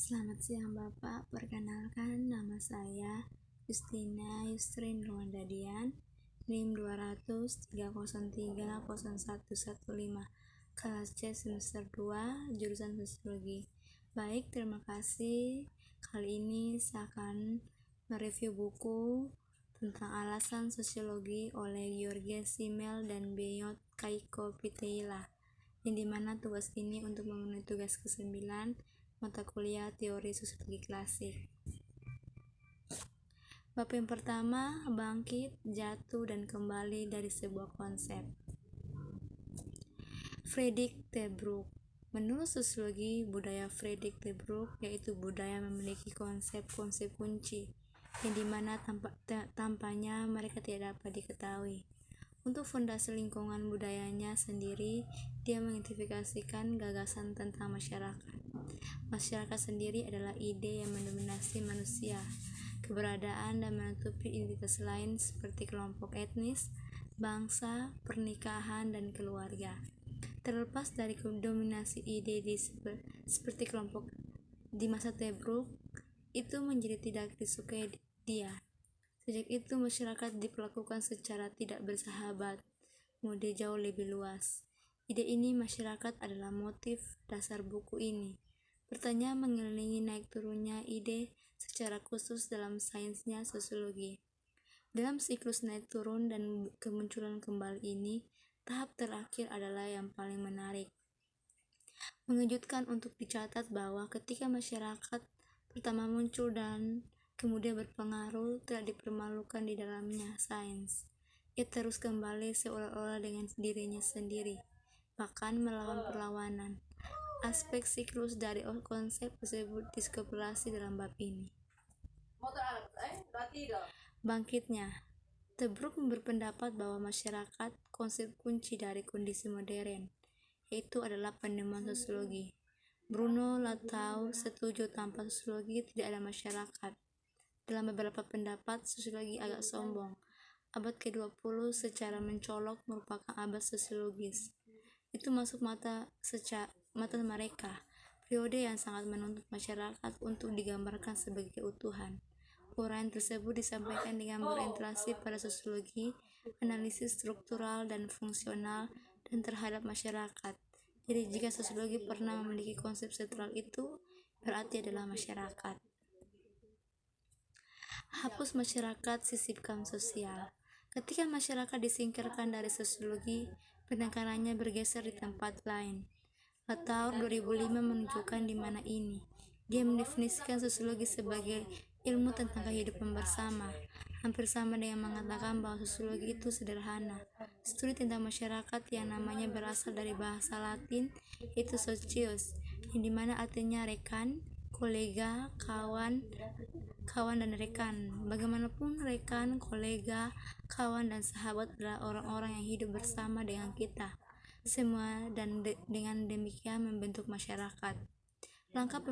Selamat siang Bapak, perkenalkan nama saya Justina Yusrin Rwandadian, NIM 20030301115, kelas C semester 2, jurusan Sosiologi. Baik, terima kasih. Kali ini saya akan mereview buku tentang alasan sosiologi oleh Georges Simmel dan Benyot Kaiko Piteila, yang dimana tugas ini untuk memenuhi tugas ke-9 mata kuliah teori sosiologi klasik. Bab yang pertama, bangkit, jatuh, dan kembali dari sebuah konsep. Friedrich T. Brooke. Menurut sosiologi budaya Friedrich T. Brooke, yaitu budaya memiliki konsep-konsep kunci, yang dimana tampaknya mereka tidak dapat diketahui. Untuk fondasi lingkungan budayanya sendiri, dia mengidentifikasikan gagasan tentang masyarakat. Masyarakat sendiri adalah ide yang mendominasi manusia, keberadaan dan menutupi identitas lain seperti kelompok etnis, bangsa, pernikahan, dan keluarga. Terlepas dari dominasi ide seperti kelompok di masa T. Brooke, itu menjadi tidak disukai dia. Sejak itu masyarakat diperlakukan secara tidak bersahabat, mode jauh lebih luas. Ide ini masyarakat adalah motif dasar buku ini. Pertanyaan mengelilingi naik turunnya ide secara khusus dalam sainsnya sosiologi. Dalam siklus naik turun dan kemunculan kembali ini, tahap terakhir adalah yang paling menarik. Mengejutkan untuk dicatat bahwa ketika masyarakat pertama muncul dan kemudian berpengaruh, tidak dipermalukan di dalamnya sains. Ia terus kembali seolah-olah dengan dirinya sendiri, bahkan melawan perlawanan. Aspek siklus dari konsep tersebut dieksplorasi dalam bab ini. Bangkitnya. T. Brooke berpendapat bahwa masyarakat konsep kunci dari kondisi modern, yaitu adalah penemuan sosiologi. Bruno Latour setuju tanpa sosiologi tidak ada masyarakat. Dalam beberapa pendapat, sosiologi agak sombong. Abad ke-20 secara mencolok merupakan abad sosiologis. Itu masuk mata mereka, periode yang sangat menuntut masyarakat untuk digambarkan sebagai keutuhan. Uraian tersebut disampaikan dengan berorientasi pada sosiologi, analisis struktural dan fungsional, dan terhadap masyarakat. Jadi jika sosiologi pernah memiliki konsep sentral itu, berarti adalah masyarakat. Hapus masyarakat, sisipkan sosial. Ketika masyarakat disingkirkan dari sosiologi, penekanan bergeser di tempat lain. Latour 2005 menunjukkan di mana ini. Dia mendefinisikan sosiologi sebagai ilmu tentang kehidupan bersama, hampir sama dengan mengatakan bahwa sosiologi itu sederhana. Studi tentang masyarakat yang namanya berasal dari bahasa Latin, yaitu socius, yang dimana artinya rekan, kolega, kawan dan rekan. Bagaimanapun rekan, kolega, kawan, dan sahabat adalah orang-orang yang hidup bersama dengan kita semua dan dengan demikian membentuk masyarakat. Langkah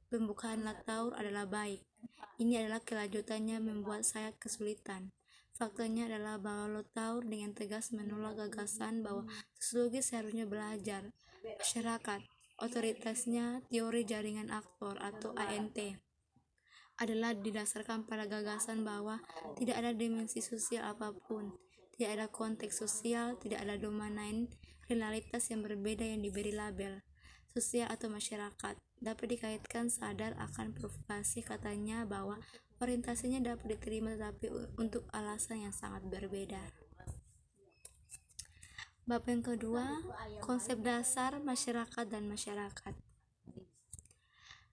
pembukaan Latour adalah baik. Ini adalah kelanjutannya membuat saya kesulitan. Faktanya adalah bahwa Latour dengan tegas menolak gagasan bahwa sosiologi seharusnya belajar masyarakat. Otoritasnya teori jaringan aktor atau ANT adalah didasarkan pada gagasan bahwa tidak ada dimensi sosial apapun, tidak ada konteks sosial, tidak ada domain realitas yang berbeda yang diberi label sosial atau masyarakat. Dapat dikaitkan sadar akan provokasi katanya bahwa orientasinya dapat diterima tetapi untuk alasan yang sangat berbeda. Bab yang kedua, konsep dasar masyarakat dan masyarakat.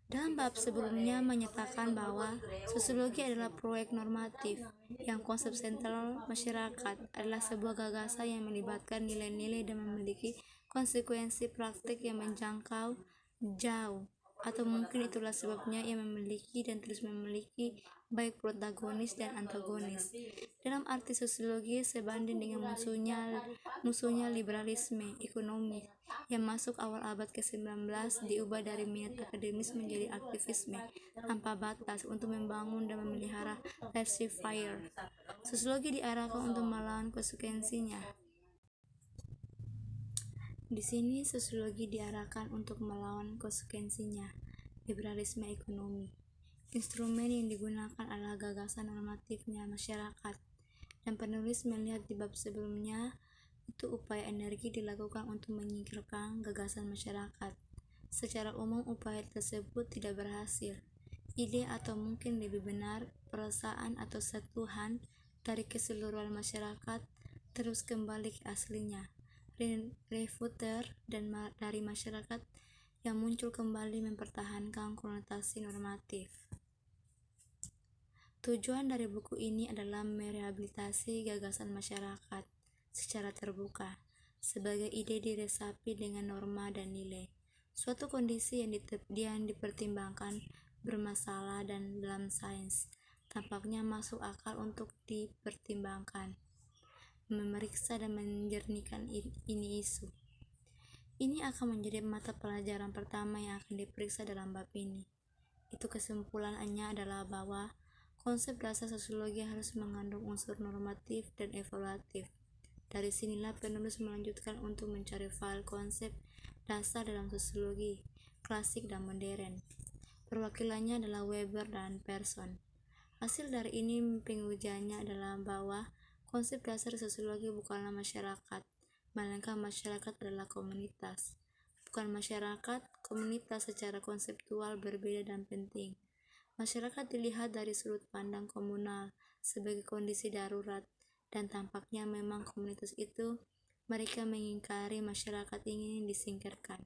Dalam bab sebelumnya menyatakan bahwa sosiologi adalah proyek normatif, yang konsep sentral masyarakat adalah sebuah gagasan yang melibatkan nilai-nilai dan memiliki konsekuensi praktik yang menjangkau jauh, atau mungkin itulah sebabnya ia memiliki dan terus memiliki baik protagonis dan antagonis. Dalam arti sosiologi sebanding dengan musuhnya liberalisme ekonomi yang masuk awal abad ke-19 diubah dari minat akademis menjadi aktivisme tanpa batas untuk membangun dan memelihara laissez-faire. Sosiologi diarahkan untuk melawan konsekuensinya. Di sini sosiologi diarahkan untuk melawan konsekuensinya. liberalisme ekonomi. Instrumen yang digunakan adalah gagasan normatifnya masyarakat, dan penulis melihat di bab sebelumnya itu upaya energi dilakukan untuk menyingkirkan gagasan masyarakat. Secara umum upaya tersebut tidak berhasil. Ide atau mungkin lebih benar perasaan atau sentuhan dari keseluruhan masyarakat terus kembali ke aslinya. Refuter dan dari masyarakat yang muncul kembali mempertahankan konotasi normatif. Tujuan dari buku ini adalah merehabilitasi gagasan masyarakat secara terbuka sebagai ide diresapi dengan norma dan nilai. Suatu kondisi yang dipertimbangkan bermasalah dan dalam sains tampaknya masuk akal untuk dipertimbangkan, memeriksa dan menjernihkan ini isu. Ini akan menjadi mata pelajaran pertama yang akan diperiksa dalam bab ini. Itu kesimpulannya adalah bahwa konsep dasar sosiologi harus mengandung unsur normatif dan evaluatif. Dari sinilah penulis melanjutkan untuk mencari file konsep dasar dalam sosiologi klasik dan modern. Perwakilannya adalah Weber dan Pearson. Hasil dari ini pengujiannya adalah bahwa konsep dasar sosiologi bukanlah masyarakat, melainkan masyarakat adalah komunitas. Bukan masyarakat, komunitas secara konseptual berbeda dan penting. Masyarakat dilihat dari sudut pandang komunal sebagai kondisi darurat, dan tampaknya memang komunitas itu mereka mengingkari masyarakat ingin disingkirkan.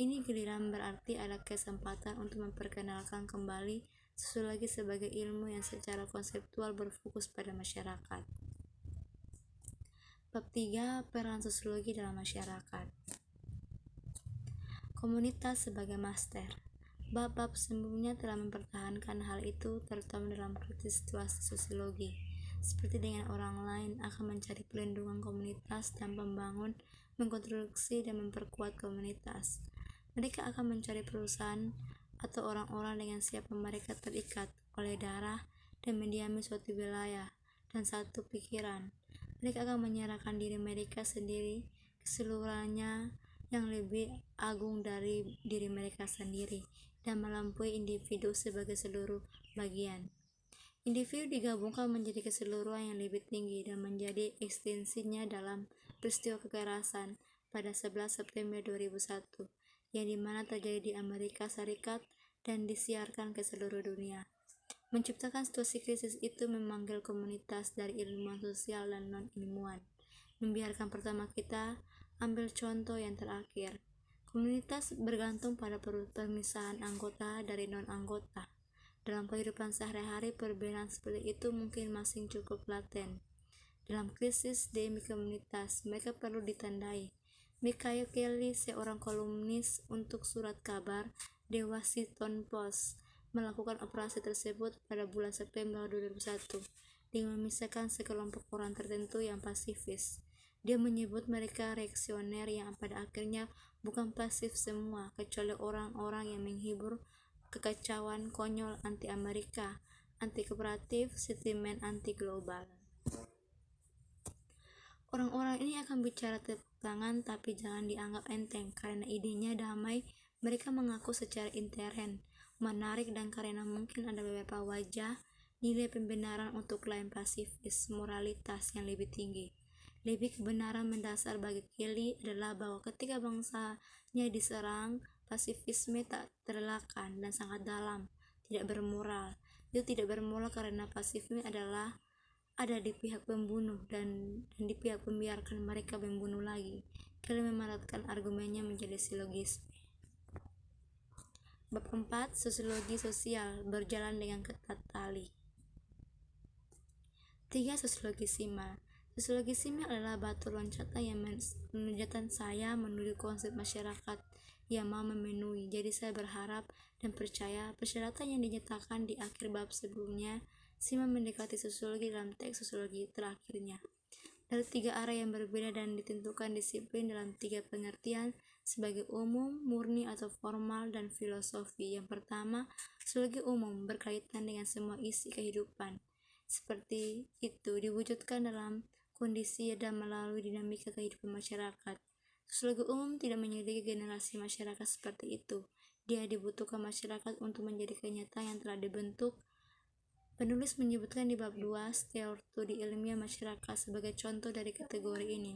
Ini giliran berarti ada kesempatan untuk memperkenalkan kembali sosiologi sebagai ilmu yang secara konseptual berfokus pada masyarakat. Bab 3. Peran sosiologi dalam masyarakat. Komunitas sebagai master. Bab-bab sebelumnya telah mempertahankan hal itu, terutama dalam kritis situasi sosiologi. Seperti dengan orang lain akan mencari pelindungan komunitas dan membangun, mengkonstruksi dan memperkuat komunitas. Mereka akan mencari perusahaan atau orang-orang dengan siapa mereka terikat oleh darah dan mendiami suatu wilayah dan satu pikiran. Mereka akan menyerahkan diri mereka sendiri keseluruhannya yang lebih agung dari diri mereka sendiri dan melampaui individu sebagai seluruh bagian. Individu digabungkan menjadi keseluruhan yang lebih tinggi dan menjadi ekstensinya dalam peristiwa kekerasan pada 11 September 2001 yang dimana terjadi di Amerika Serikat dan disiarkan ke seluruh dunia. Menciptakan situasi krisis itu memanggil komunitas dari ilmuwan sosial dan non-ilmuwan. Membiarkan pertama kita ambil contoh yang terakhir. Komunitas bergantung pada pemisahan anggota dari non-anggota. Dalam kehidupan sehari-hari, perbedaan seperti itu mungkin masih cukup laten. Dalam krisis demi komunitas, mereka perlu ditandai. Michael Kelly, seorang kolumnis untuk surat kabar The Washington Post, melakukan operasi tersebut pada bulan September 2001 dengan memisahkan sekelompok orang tertentu yang pasifis. Dia menyebut mereka reaksioner yang pada akhirnya bukan pasif semua, kecuali orang-orang yang menghibur kekacauan konyol anti-Amerika, anti-kooperatif, sentimen anti-global. Orang-orang ini akan bicara tepuk tangan, tapi jangan dianggap enteng karena idenya damai. Mereka mengaku secara intern menarik dan karena mungkin ada beberapa wajah nilai pembenaran untuk klaim pasifis moralitas yang lebih tinggi. Lebih kebenaran mendasar bagi Kelly adalah bahwa ketika bangsanya diserang, pasifisme tak terelakkan dan sangat dalam, tidak bermoral. Itu tidak bermoral karena pasifisme adalah ada di pihak pembunuh dan di pihak membiarkan mereka membunuh lagi. Kelly memadatkan argumennya menjadi silogisme. Bab 4. Sosiologi sosial berjalan dengan ketat tali. 3. Sosiologi simal. Sosiologi simal adalah batu loncatan yang menunjukkan saya menuju konsep masyarakat yang mau memenuhi. Jadi saya berharap dan percaya persyaratan yang dinyatakan di akhir bab sebelumnya. Simal mendekati sosiologi dalam teks sosiologi terakhirnya dari 3 arah yang berbeda dan ditentukan disiplin dalam 3 pengertian sebagai umum, murni atau formal, dan filosofi. Yang pertama, sosiologi umum berkaitan dengan semua isi kehidupan. Seperti itu diwujudkan dalam kondisi dan melalui dinamika kehidupan masyarakat. Sosiologi umum tidak menyelidiki generasi masyarakat seperti itu. dia dibutuhkan masyarakat untuk menjadi kenyataan yang telah dibentuk. Penulis menyebutkan di bab 2 studi ilmiah masyarakat sebagai contoh dari kategori ini.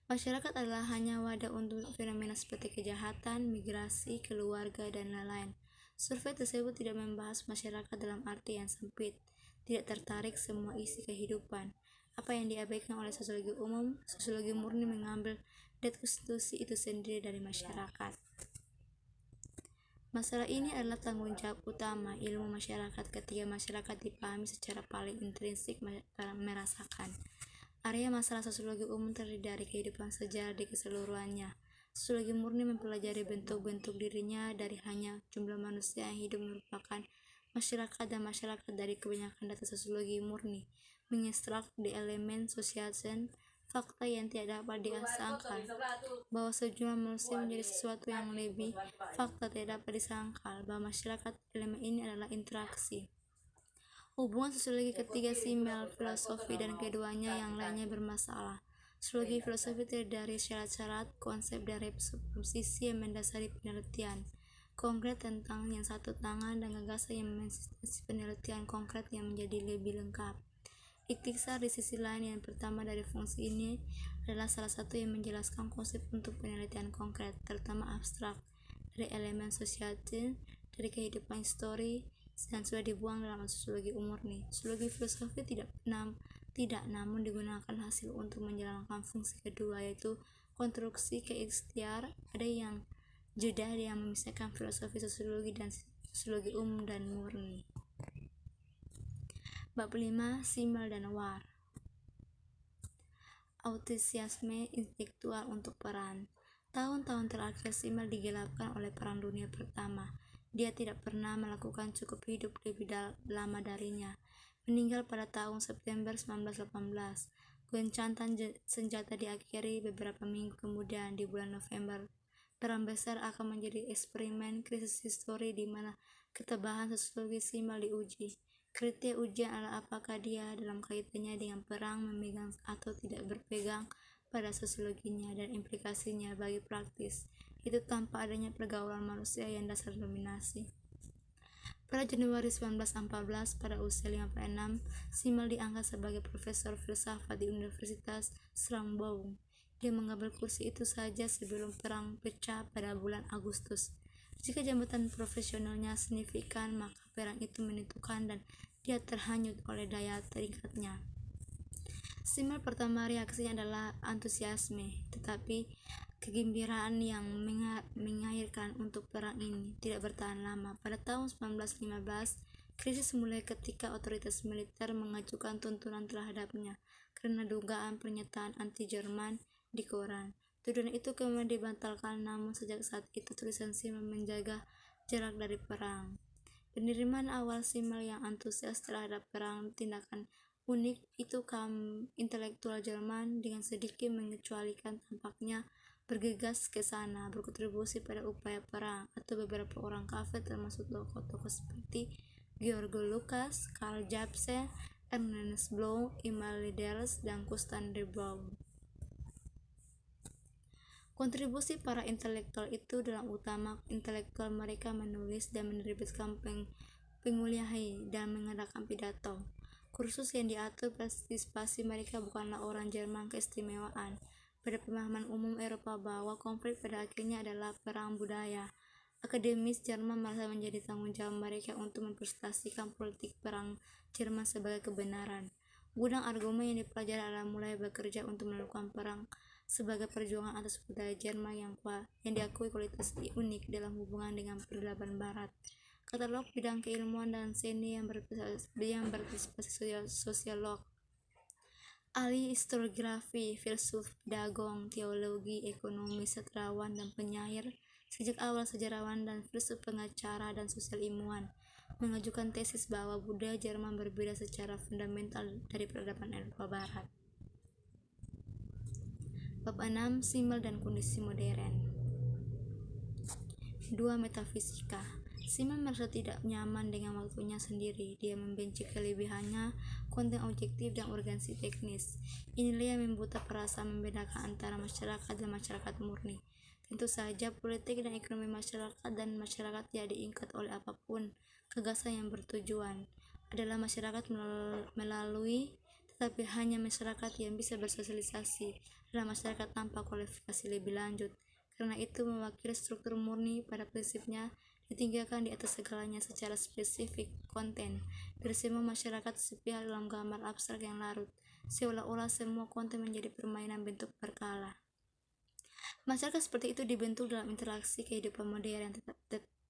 Masyarakat adalah hanya wadah untuk fenomena seperti kejahatan, migrasi, keluarga, dan lain-lain. Survei tersebut tidak membahas masyarakat dalam arti yang sempit, tidak tertarik semua isi kehidupan. Apa yang diabaikan oleh sosiologi umum, sosiologi murni mengambil konstitusi itu sendiri dari masyarakat. Masalah ini adalah tanggung jawab utama ilmu masyarakat ketika masyarakat dipahami secara paling intrinsik merasakan. Area masalah sosiologi umum terdiri dari kehidupan sejarah di keseluruhannya. Sosiologi murni mempelajari bentuk-bentuk dirinya dari hanya jumlah manusia yang hidup merupakan masyarakat dan masyarakat dari kebanyakan data sosiologi murni, mengekstrak di elemen sociation fakta yang tidak dapat disangkal, bahwa sejumlah manusia menjadi sesuatu yang lebih, fakta tidak dapat disangkal, bahwa masyarakat elemen ini adalah interaksi. Hubungan sosiologi ketiga simbol filosofi dan keduanya yang lainnya bermasalah. Sosiologi filosofi terdiri dari syarat-syarat, konsep, dan presupposisi yang mendasari penelitian konkret tentang yang satu tangan dan gagasan yang mensistemasi penelitian konkret yang menjadi lebih lengkap. Ikhtisar di sisi lain yang pertama dari fungsi ini adalah salah satu yang menjelaskan konsep untuk penelitian konkret, terutama abstrak, dari elemen society, dari kehidupan histori, dan sudah dibuang dalam sosiologi murni. Sosiologi filosofi tidak namun digunakan hasil untuk menjalankan fungsi kedua, yaitu konstruksi keikhtiar. Ada yang jeda yang memisahkan filosofi sosiologi dan sosiologi umum dan murni. Bab 5 simbol dan war. Antusiasme intelektual untuk perang. Tahun-tahun terakhir simbol digelapkan oleh Perang Dunia Pertama. Dia tidak pernah melakukan cukup hidup lebih lama darinya. Meninggal pada tahun September 1918. Gencatan senjata diakhiri beberapa minggu kemudian di bulan November. Perang besar akan menjadi eksperimen krisis histori di mana ketebahan sosiologi simbol diuji. Kriteria ujian adalah apakah dia dalam kaitannya dengan perang memegang atau tidak berpegang pada sosiologinya dan implikasinya bagi praktis itu tanpa adanya pergaulan manusia yang dasar dominasi. Pada Januari 1914, pada usia 56, Simmel diangkat sebagai profesor filsafat di Universitas Strasbourg. Dia mengambil kursi itu saja sebelum perang pecah pada bulan Agustus. Jika jabatan profesionalnya signifikan, maka perang itu menentukan dan dia terhanyut oleh daya terikat-nya. Simmel pertama reaksinya adalah antusiasme, tetapi kegembiraan yang mengairkan untuk perang ini tidak bertahan lama. Pada tahun 1915, krisis mulai ketika otoritas militer mengajukan tuntutan terhadapnya karena dugaan pernyataan anti-Jerman di koran. Tuduhan itu kemudian dibatalkan, namun sejak saat itu tulisan Simmel menjaga jarak dari perang. Penerimaan awal Simmel yang antusias terhadap perang tindakan unik itu kaum intelektual Jerman dengan sedikit mengecualikan tampaknya bergegas ke sana, berkontribusi pada upaya perang, atau beberapa orang kafir termasuk tokoh-tokoh seperti Georg Lucas, Karl Jabse, Ernest Bloch, Emil Leders, dan Gustav de Bouw. Kontribusi para intelektual itu dalam utama intelektual mereka menulis dan menerbitkan penguliahi dan mengadakan pidato. Kursus yang diatur partisipasi mereka bukanlah orang Jerman keistimewaan. Pada pemahaman umum Eropa bahwa konflik pada akhirnya adalah perang budaya, akademis Jerman merasa menjadi tanggung jawab mereka untuk mempresentasikan politik perang Jerman sebagai kebenaran. Gudang argumen yang dipelajari adalah mulai bekerja untuk melakukan perang sebagai perjuangan atas budaya Jerman yang diakui kualitas unik dalam hubungan dengan peradaban Barat. Katalog bidang keilmuan dan seni yang berpartisipasi sosiolog, ahli historiografi, filsuf, pedagog, teologi, ekonomi, sastrawan, dan penyair. Sejak awal sejarawan dan filsuf, pengacara, dan sosial ilmuwan mengajukan tesis bahwa budaya Jerman berbeda secara fundamental dari peradaban Eropa Barat. Bab 6 Simmel dan kondisi modern. 2. Metafisika. Simmel merasa tidak nyaman dengan waktunya sendiri. Dia membenci kelebihannya, konten objektif, dan urgensi teknis. Inilah yang membuat perasaan membedakan antara masyarakat dan masyarakat murni. Tentu saja politik dan ekonomi masyarakat dan masyarakat tidak diikat oleh apapun. Gagasan yang bertujuan adalah masyarakat melalui, tetapi hanya masyarakat yang bisa bersosialisasi adalah masyarakat tanpa kualifikasi lebih lanjut. Karena itu mewakili struktur murni pada prinsipnya ditinggalkan di atas segalanya secara spesifik konten. Bersemua masyarakat sepihak dalam gambar abstrak yang larut, seolah-olah semua konten menjadi permainan bentuk berkala. Masyarakat seperti itu dibentuk dalam interaksi kehidupan modern yang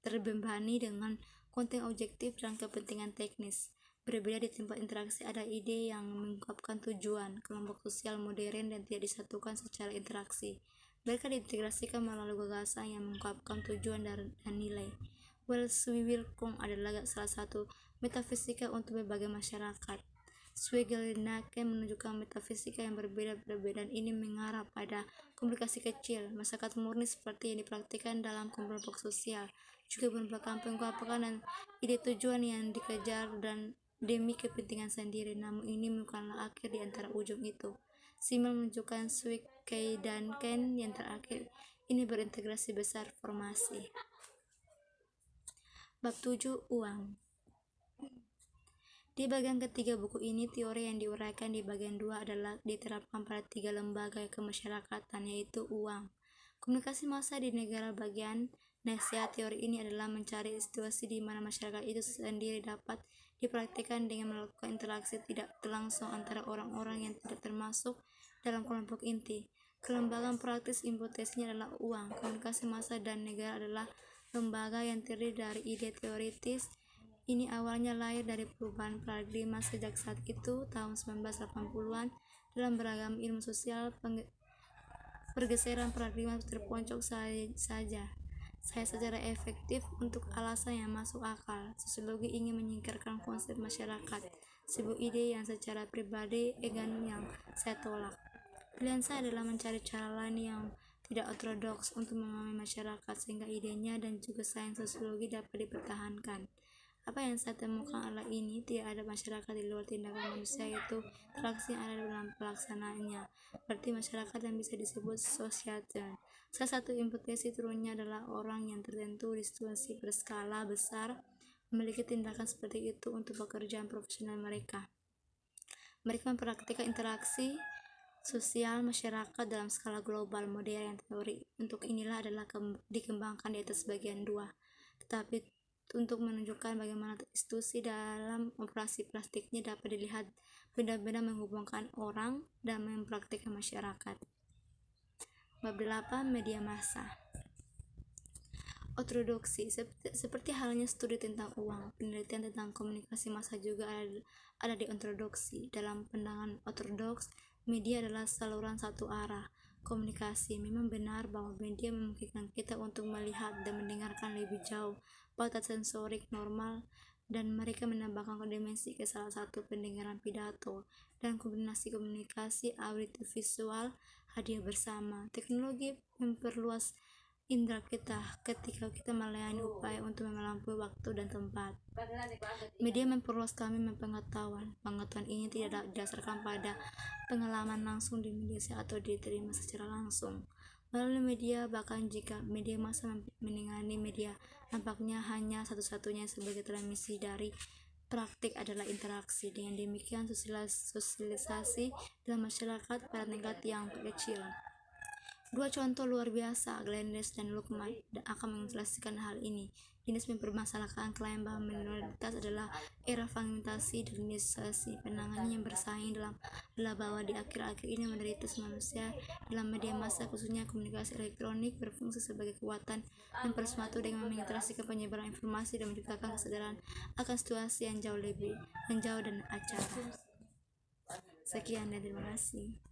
terbebani dengan konten objektif dan kepentingan teknis. Berbeda di tempat interaksi ada ide yang mengungkapkan tujuan, kelompok sosial modern dan tidak disatukan secara interaksi. Mereka diintegrasikan melalui gagasan yang mengungkapkan tujuan dan nilai. Wells-Wilcon adalah salah satu metafisika untuk berbagai masyarakat. Swegelnaken menunjukkan metafisika yang berbeda. Perbedaan ini mengarah pada komunikasi kecil. Masyarakat murni seperti yang dipraktikkan dalam kelompok sosial juga merupakan pengungkapan dan ide tujuan yang dikejar dan demi kepentingan sendiri, namun ini bukanlah akhir di antara ujung itu. Simmel menunjukkan Swegelnaken yang terakhir ini berintegrasi besar formasi. Bab 7 Uang. Di bagian ketiga buku ini, teori yang diuraikan di bagian 2 adalah diterapkan pada 3 lembaga kemasyarakatan, yaitu uang, komunikasi massa di negara bagian. Nasihat teori ini adalah mencari situasi di mana masyarakat itu sendiri dapat dipraktikkan dengan melakukan interaksi tidak langsung antara orang-orang yang tidak termasuk dalam kelompok inti. Kelembagaan praktis hipotesisnya adalah uang, komunikasi massa, dan negara adalah lembaga yang terdiri dari ide teoritis. Ini awalnya lahir dari perubahan paradigma sejak saat itu, tahun 1980-an, dalam beragam ilmu sosial. Pergeseran paradigma terponcok saja secara efektif untuk alasan yang masuk akal. Sosiologi ingin menyingkirkan konsep masyarakat, sebuah ide yang secara pribadi yang saya tolak. Pilihan saya adalah mencari cara lain yang tidak ortodoks untuk memahami masyarakat sehingga idenya dan juga sains sosiologi dapat dipertahankan. Apa yang saya temukan adalah ini, tidak ada masyarakat di luar tindakan manusia, yaitu interaksi yang ada dalam pelaksanaannya. Berarti masyarakat yang bisa disebut societal. Salah satu hipotesis turunnya adalah orang yang tertentu di situasi berskala besar memiliki tindakan seperti itu untuk pekerjaan profesional mereka. Mereka mempraktikkan interaksi sosial masyarakat dalam skala global modern. Teori untuk inilah adalah dikembangkan di atas bagian 2. Tetapi untuk menunjukkan bagaimana institusi dalam operasi praktiknya dapat dilihat benar-benar menghubungkan orang dan mempraktikkan masyarakat. Bab 8 Media massa. Ortodoksi. Seperti halnya studi tentang uang, penelitian tentang komunikasi massa juga ada di ortodoksi. Dalam pandangan ortodoks, media adalah saluran satu arah komunikasi. Memang benar bahwa media memungkinkan kita untuk melihat dan mendengarkan lebih jauh batas sensorik normal, dan mereka menambahkan dimensi ke salah satu pendengaran pidato dan kombinasi komunikasi audiovisual hadir bersama. Teknologi memperluas indera kita ketika kita melayani upaya untuk melampaui waktu dan tempat. Media memperluas kami pengetahuan. Pengetahuan ini tidak didasarkan pada pengalaman langsung di media atau diterima secara langsung melalui media. Bahkan jika media massa menangani media, nampaknya hanya satu-satunya sebagai transmisi dari praktik adalah interaksi. Dengan demikian, sosialisasi dalam masyarakat pada tingkat yang kecil. Dua contoh luar biasa, Glendes dan Luckman, akan mengilustrasikan hal ini. Glendes mempermasalahkan klaim bahwa minoritas adalah era fragmentasi dan dinamisasi. Pandangannya yang bersaing adalah bahwa di akhir-akhir ini mayoritas manusia dalam media massa, khususnya komunikasi elektronik, berfungsi sebagai kekuatan yang bersatu dengan mengintegrasikan penyebaran informasi dan menciptakan kesadaran akan situasi yang jauh dan acara. Sekian dan terima kasih.